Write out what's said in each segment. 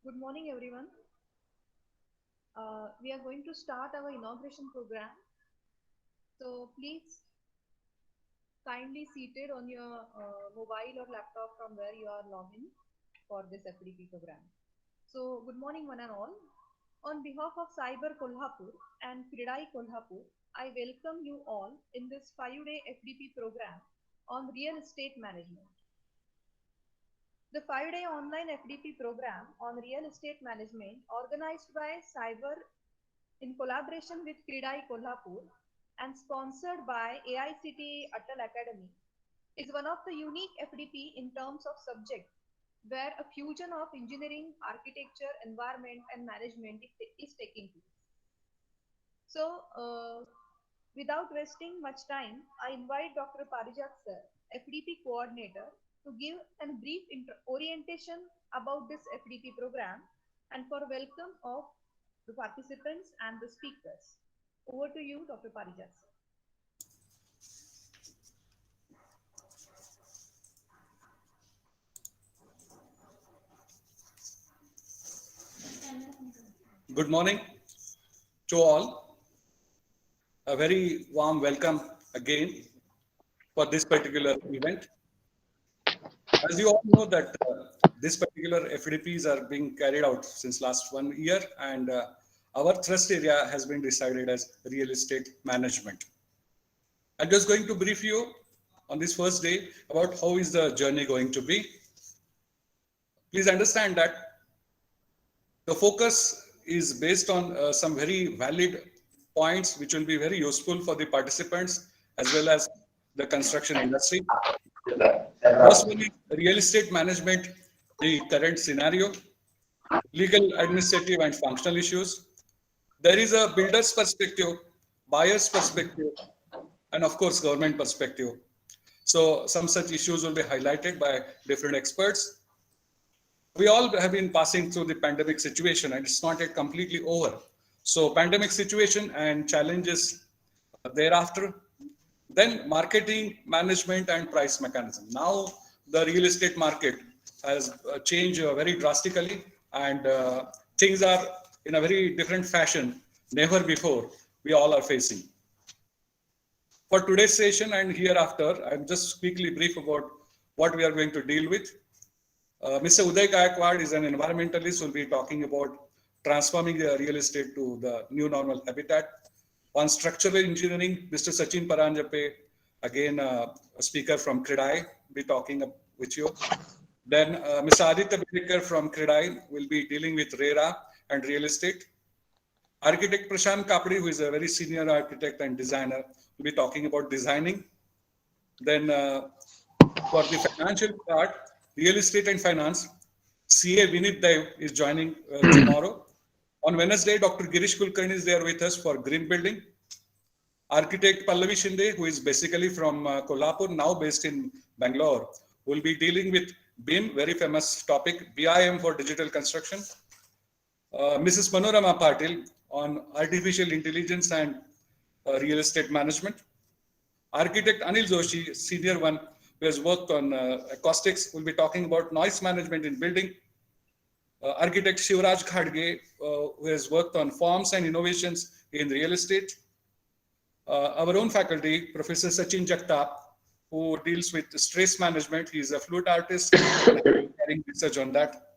Good morning, everyone. We are going to start our inauguration program. So please kindly seated on your mobile or laptop from where you are logged in for this FDP program. So good morning, one and all. On behalf of Cyber Kolhapur and Kridai Kolhapur, I welcome you all in this 5-day FDP program on real estate management. The 5-day online FDP program on real estate management organized by Cyber in collaboration with Kridai Kolhapur and sponsored by AICTE Atal Academy is one of the unique FDP in terms of subject where a fusion of engineering, architecture, environment and management is taking place. So without wasting much time, I invite Dr. Parijat sir, FDP coordinator, to give a brief orientation about this FDP program and for welcome of the participants and the speakers. Over to you, Dr. Parijat sir. Good morning to all. A very warm welcome again for this particular event. As you all know that this particular FDPs are being carried out since last 1 year and our thrust area has been decided as real estate management. I'm just going to brief you on this first day about how is the journey going to be. Please understand that the focus is based on some very valid points which will be very useful for the participants as well as the construction industry. First one is real estate management, the current scenario, legal, administrative and functional issues. There is a builder's perspective, buyer's perspective, and of course government perspective. So some such issues will be highlighted by different experts. We all have been passing through the pandemic situation and it's not yet completely over. So pandemic situation and challenges thereafter, then marketing, management and price mechanism. Now the real estate market has changed very drastically and things are in a very different fashion, never before we all are facing. For today's session and hereafter, I'm just quickly brief about what we are going to deal with. Mr. Uday Gaikwad is an environmentalist who will be talking about transforming the real estate to the new normal habitat. On structural engineering, Mr. Sachin Paranjape, again a speaker from Kridai, will be talking with you. Then Mr. Aditya Bedekar from Kridai will be dealing with RERA and real estate. Architect Prashant Kapdi, who is a very senior architect and designer, will be talking about designing. Then for the financial part, real estate and finance, CA Vinit Dev is joining tomorrow. On Wednesday, Dr. Girish Kulkarni is there with us for green building. Architect Pallavi Shinde, who is basically from Kolhapur, now based in Bangalore, will be dealing with BIM, very famous topic, BIM for digital construction. Mrs. Manorama Patil on artificial intelligence and real estate management. Architect Anil Joshi, senior one, who has worked on acoustics, will be talking about noise management in building. Architect Shivraj Khadge, who has worked on forms and innovations in real estate. Our own faculty, Professor Sachin Jagtap, who deals with stress management. He is a flute artist, carrying research on that.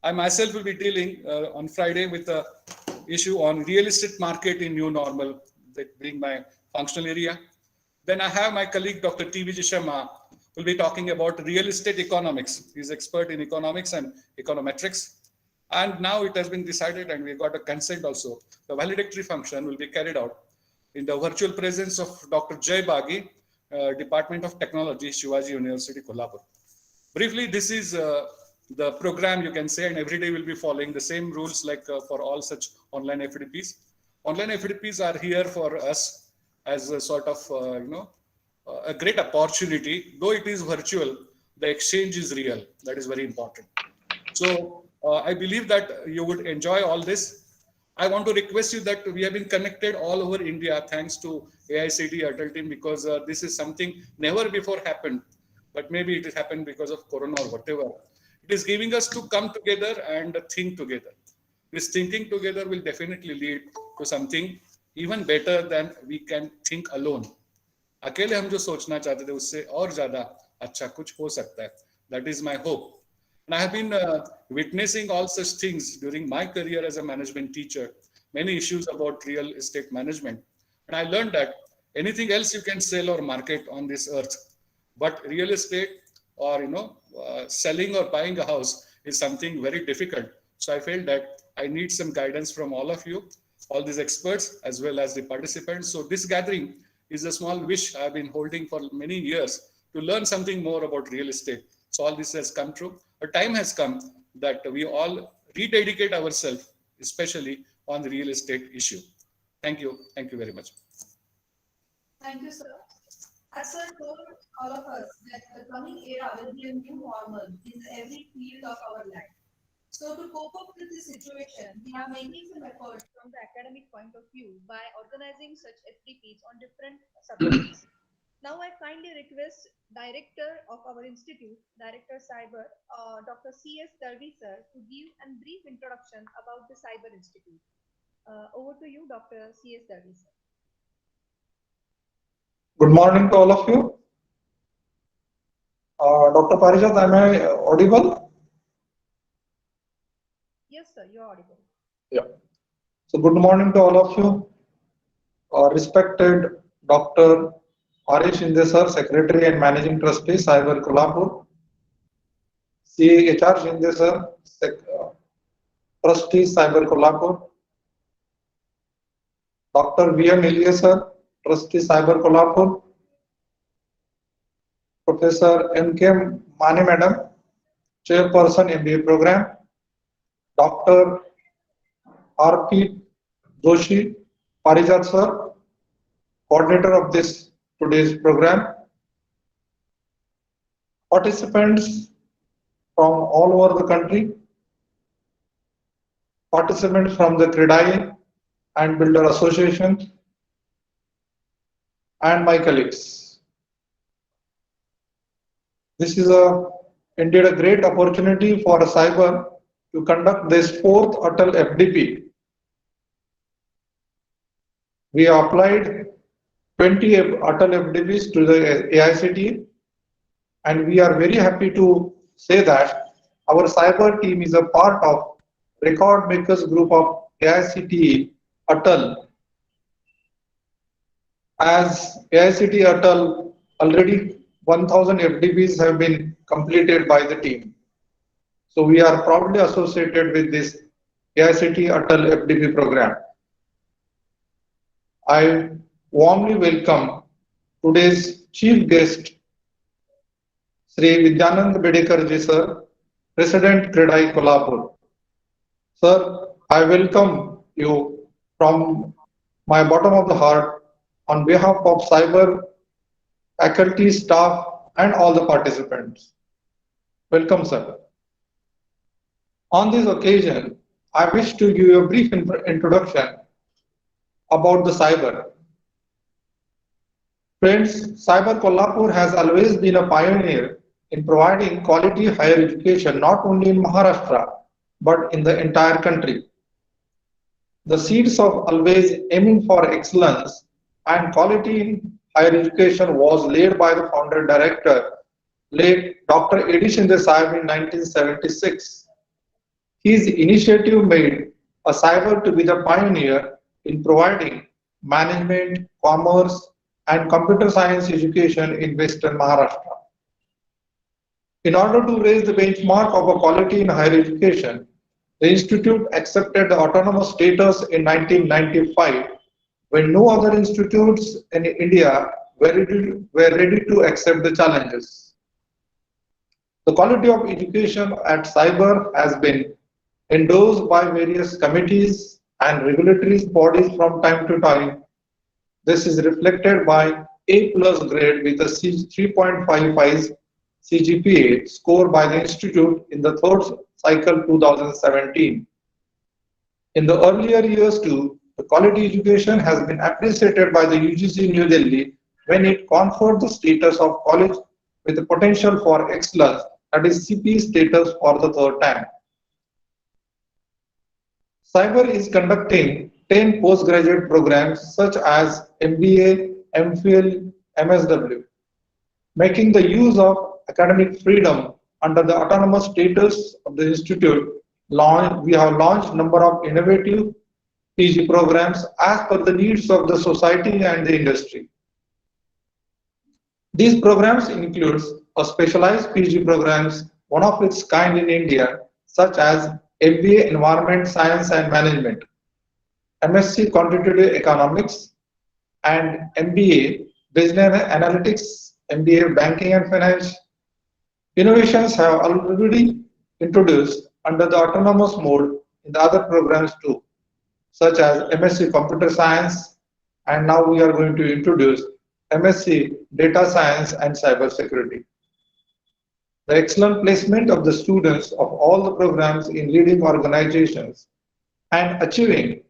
I myself will be dealing on Friday with the issue on real estate market in new normal, that being my functional area. Then I have my colleague, Dr. T.V. Sharma, will be talking about real estate economics. He's expert in economics and econometrics. And now it has been decided and we got a consent also. The valedictory function will be carried out in the virtual presence of Dr. Jay Bagi, Department of Technology, Shivaji University, Kolhapur. Briefly, this is the program you can say, and every day we'll be following the same rules like for all such online FDPs. Online FDPs are here for us as a sort of, a great opportunity. Though it is virtual, the exchange is real. That is very important. So I believe that you would enjoy all this. I want to request you that we have been connected all over India thanks to AICTE Atal team, because this is something never before happened, but maybe it happened because of Corona or whatever. It is giving us to come together and think together. This thinking together will definitely lead to something even better than we can think alone. अकेले हम जो सोचना चाहते थे उससे और ज्यादा अच्छा कुछ हो सकता है. That is my hope. And I have been witnessing all such things during my career as a management teacher, many issues about real estate management. And I learned that anything else you can sell or market on this earth, but real estate or selling or buying a house is something very difficult. So I felt that I need some guidance from all of you, all these experts as well as the participants. So this gathering is a small wish I've been holding for many years to learn something more about real estate. So all this has come true. A time has come that we all rededicate ourselves, especially on the real estate issue. Thank you. Thank you very much. Thank you, sir. As sir told all of us that the coming era will be a new normal in every field of our life. So to cope up with this situation, we are making some efforts from the academic point of view by organizing such FDPs on different subjects. Now I kindly request Director of our institute, Director Cyber, Dr. C.S. Darvi sir, to give a brief introduction about the Cyber Institute. Over to you, Dr. C.S. Darvi sir. Good morning to all of you. Dr. Parijat, am I audible? Yes, sir, you're audible. Yeah. So good morning to all of you. Respected Dr. Harish Shinde sir, Secretary and Managing Trustee, Cyber Kolhapur. C.H.R. Shinde sir, Trustee, Cyber Kolhapur. Dr. V.M. Ilye sir, Trustee, Cyber Kolhapur. Professor M.K. Mane Madam, Chairperson MBA Program. Dr. R.P. Joshi, Parijat sir, coordinator of this today's program. Participants from all over the country. Participants from the CREDAI and Builder Association. And my colleagues. This is indeed a great opportunity for cyber to conduct this fourth Atal FDP. We applied 20 Atal FDPs to the AICTE, and we are very happy to say that our cyber team is a part of record makers group of AICTE Atal. As AICTE Atal, already 1000 FDPs have been completed by the team. So we are proudly associated with this AICTE Atal FDP program. I warmly welcome today's chief guest, Sri Vidyanand Bedekarji sir, President CREDAI Kolhapur. Sir, I welcome you from my bottom of the heart on behalf of cyber faculty, staff, and all the participants. Welcome, sir. On this occasion, I wish to give you a brief introduction about the cyber. Friends, Cyber Kolhapur has always been a pioneer in providing quality higher education not only in Maharashtra but in the entire country. The seeds of always aiming for excellence and quality in higher education was laid by the founder director, late Dr. A.D. Shinde Sahib in 1976. His initiative made a cyber to be the pioneer in providing management, commerce, and computer science education in Western Maharashtra. In order to raise the benchmark of a quality in higher education, the institute accepted the autonomous status in 1995 when no other institutes in India were ready to accept the challenges. The quality of education at cyber has been endorsed by various committees and regulatory bodies from time to time. This is reflected by A+ grade with a 3.55 CGPA score by the institute in the third cycle 2017. In the earlier years too, the quality education has been appreciated by the UGC New Delhi when it conferred the status of college with the potential for excellence that is CP status for the third time. Cyber is conducting 10 postgraduate programs such as MBA, MPhil, MSW, making the use of academic freedom under the autonomous status of the institute. We have launched number of innovative PG programs as per the needs of the society and the industry. These programs include a specialized PG programs, one of its kind in India, such as MBA Environment Science and Management, MSc Quantitative Economics, and MBA Business Analytics, MBA Banking and Finance. Innovations have already introduced under the autonomous mode in the other programs too, such as MSc Computer Science, and now we are going to introduce MSc Data Science and Cyber Security. The excellent placement of the students of all the programs in leading organizations and achieving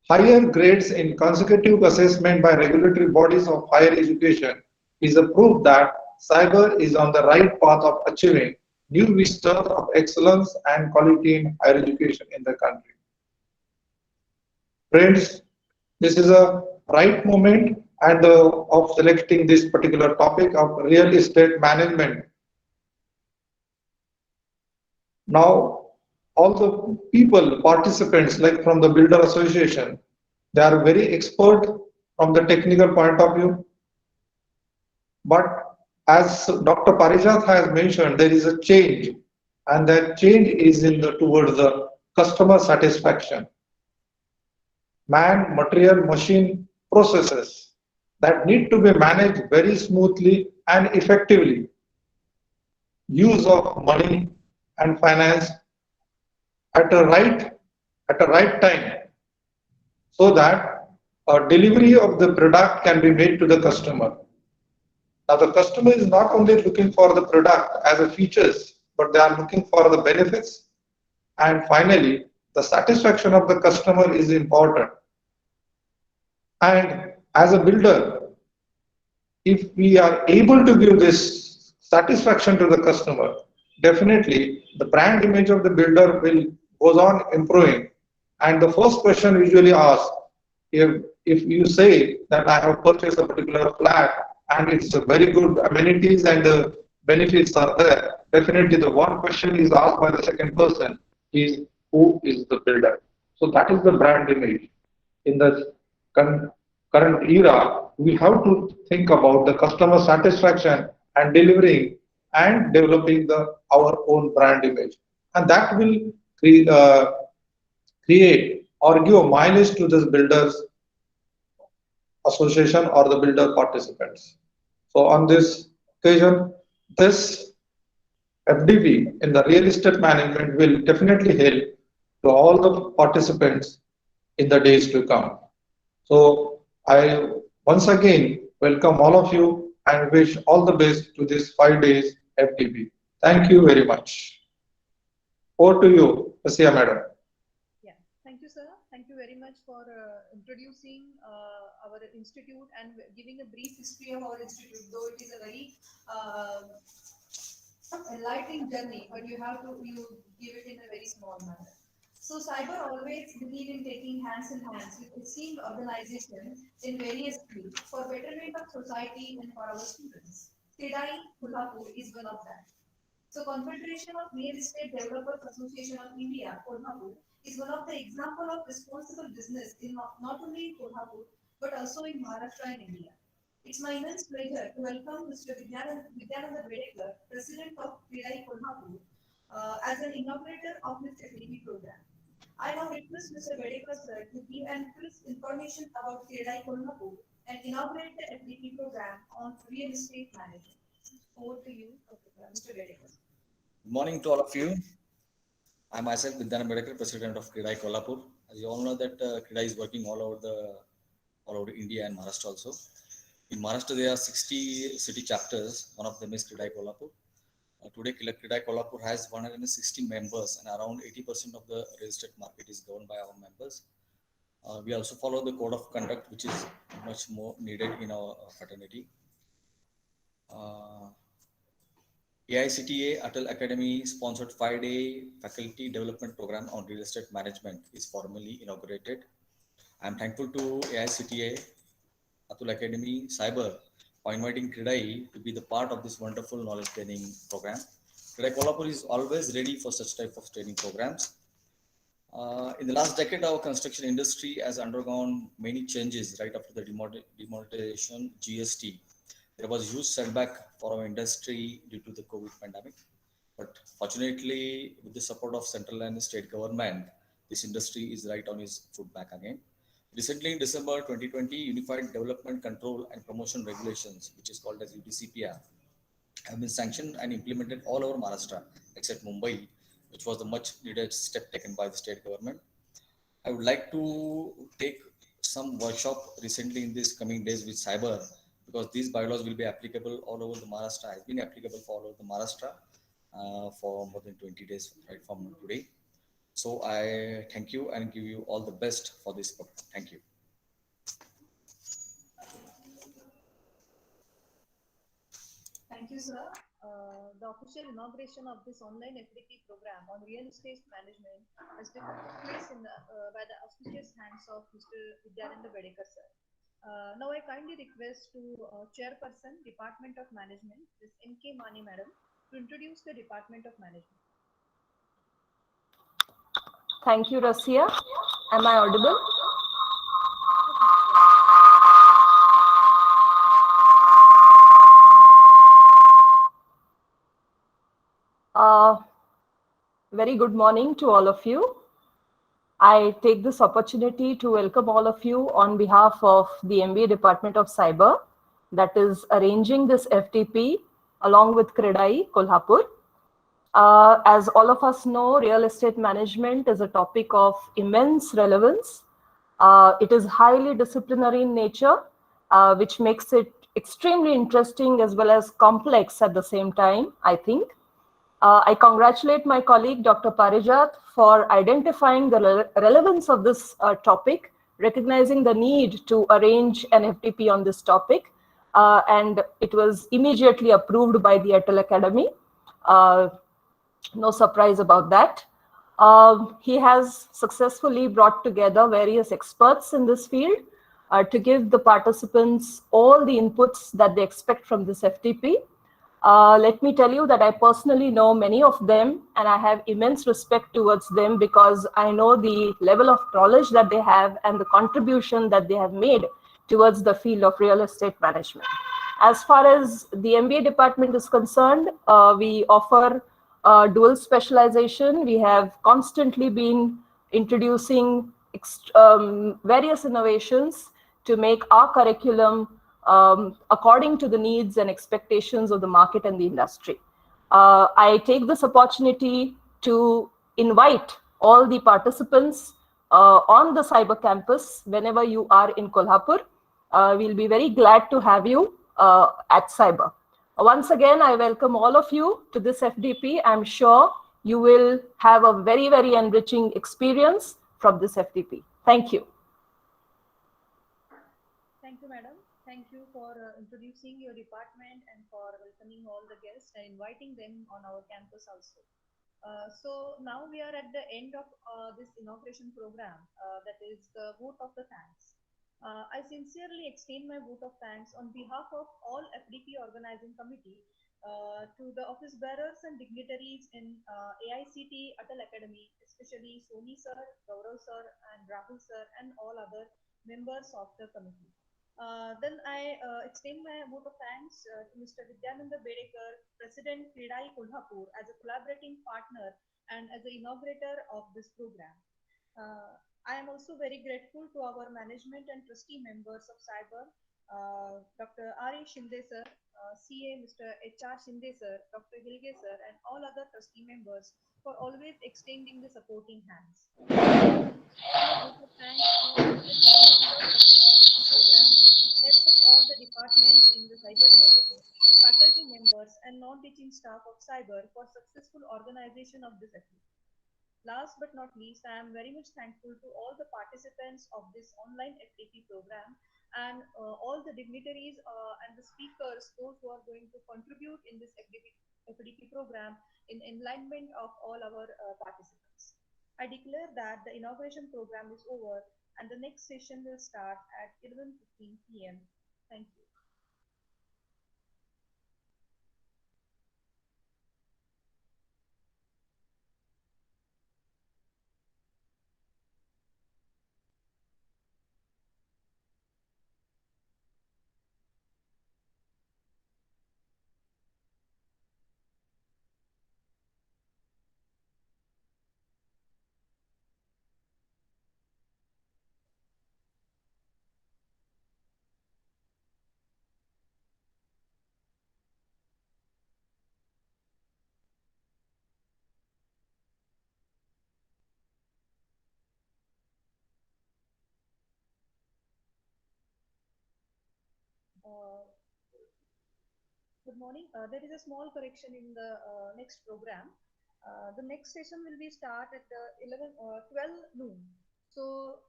higher grades in consecutive assessment by regulatory bodies of higher education is a proof that cyber is on the right path of achieving new vistas of excellence and quality in higher education in the country. Friends, this is a right moment and of selecting this particular topic of real estate management. Now, all the people, participants, like from the Builder Association, they are very expert from the technical point of view. But as Dr. Parijat has mentioned, there is a change, and that change is towards the customer satisfaction. Man, material, machine, processes that need to be managed very smoothly and effectively. Use of money and finance at a right time, so that a delivery of the product can be made to the customer. Now the customer is not only looking for the product as a features, but they are looking for the benefits, and finally the satisfaction of the customer is important. And as a builder, if we are able to give this satisfaction to the customer, definitely the brand image of the builder will goes on improving. And the first question usually asked, if you say that I have purchased a particular flat and it's a very good amenities and the benefits are there, definitely the one question is asked by the second person is, who is the builder? So that is the brand image. In the current era, we have to think about the customer satisfaction and delivering and developing our own brand image, and that will create or give mileage to the builders association or the builder participants. So on this occasion, this FDP in the real estate management will definitely help to all the participants in the days to come. So I once again welcome all of you and wish all the best to this 5 days FDP. Thank you very much. Over to you, Rasiya Madam. Yeah, thank you, sir. Thank you very much for introducing our institute and giving a brief history of our institute, though it is a very enlightening journey, but you give it in a very small manner. So Cyber always believe in taking hands in hands with esteemed organizations in various fields for betterment of society and for our students. TIDAI Kolhapur is one of that. So Confederation of Real Estate Developers Association of India, Kolhapur, is one of the example of responsible business in not only in Kolhapur, but also in Maharashtra and India. It's my immense pleasure to welcome Mr. Vidyananda Bedekar, President of TIDAI Kolhapur, as an inaugurator of this FDP program. I now request Mr. Bedekar sir to give an crisp information about TIDAI Kolhapur and inaugurate the FDP program on real estate management. Over to you, Mr. Bedekar. Good morning to all of you. I myself, Vidyananda Bedekar, President of TIDAI Kolhapur. As you all know that TIDAI is working all over India and Maharashtra also. In Maharashtra, there are 60 city chapters. One of them is TIDAI Kolhapur. Today, TIDAI Kolhapur has 160 members, and around 80% of the real estate market is governed by our members. We also follow the code of conduct, which is much more needed in our fraternity. AICTA Atal Academy sponsored 5-day faculty development program on real estate management is formally inaugurated. I am thankful to AICTA Atul Academy Cyber for inviting Kridai to be the part of this wonderful knowledge training program. Kridai Kolhapur is always ready for such type of training programs. In the last decade, our construction industry has undergone many changes right after the demonetization GST. There was huge setback for our industry due to the COVID pandemic. But fortunately, with the support of central and state government, this industry is right on its foot back again. Recently, in December 2020, Unified Development Control and Promotion Regulations, which is called as UDCPR, have been sanctioned and implemented all over Maharashtra, except Mumbai, which was the much needed step taken by the state government. I would like to take some workshop recently in these coming days with cyber, because these bylaws will be applicable all over the Maharashtra, has been applicable for all over the Maharashtra for more than 20 days right from today. So I thank you and give you all the best for this program. Thank you. Thank you, sir. The official inauguration of this online FDP program on real estate management has taken place by the auspicious hands of Mr. Vidyananda Bedekar, sir. Now I kindly request to Chairperson, Department of Management, Ms. N.K. Mani, Madam, to introduce the Department of Management. Thank you, Rasiya. Am I audible? Very good morning to all of you. I take this opportunity to welcome all of you on behalf of the MBA Department of Cyber that is arranging this FTP along with Kridai Kolhapur. As all of us know, real estate management is a topic of immense relevance. It is highly disciplinary in nature, which makes it extremely interesting as well as complex at the same time, I think. I congratulate my colleague, Dr. Parijat, for identifying the relevance of this topic, recognizing the need to arrange an FTP on this topic, and it was immediately approved by the Atal Academy. No surprise about that. He has successfully brought together various experts in this field to give the participants all the inputs that they expect from this FTP. Let me tell you that I personally know many of them, and I have immense respect towards them because I know the level of knowledge that they have and the contribution that they have made towards the field of real estate management. As far as the MBA department is concerned, we offer dual specialization. We have constantly been introducing various innovations to make our curriculum according to the needs and expectations of the market and the industry. I take this opportunity to invite all the participants on the cyber campus whenever you are in Kolhapur. We'll be very glad to have you at cyber. Once again, I welcome all of you to this FDP. I'm sure you will have a very, very enriching experience from this FDP. Thank you. Thank you, Madam. Thank you for introducing your department and for welcoming all the guests and inviting them on our campus also. So now we are at the end of this inauguration program, that is the vote of the thanks. I sincerely extend my vote of thanks on behalf of all FDP organizing committee to the office bearers and dignitaries in AICT Atal Academy, especially Soni sir, Gaurav sir, and Rahul sir, and all other members of the committee. Then I extend my vote of thanks to Mr. Vidyananda Bedekar, President Kridai Kolhapur, as a collaborating partner and as the inaugurator of this program. I am also very grateful to our management and trustee members of Cyber, Dr. R.E. Shinde sir, CA Mr. H.R. Shinde sir, Dr. Hilge sir, and all other trustee members for always extending the supporting hands. Thanks to all the team members of the program, heads of all the departments in the Cyber Institute, faculty members, and non-teaching staff of Cyber for successful organization of this event. Last but not least, I am very much thankful to all the participants of this online FTP program and all the dignitaries and the speakers, those who are going to contribute in this FDP program in alignment of all our participants. I declare that the inauguration program is over and the next session will start at 11:15 p.m. Thank you. Uh, Good morning. There is a small correction in the next program. The next session will be start at 12 noon. So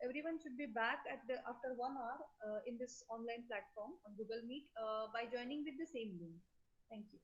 everyone should be back at the after 1 hour in this online platform on Google Meet by joining with the same link. Thank you.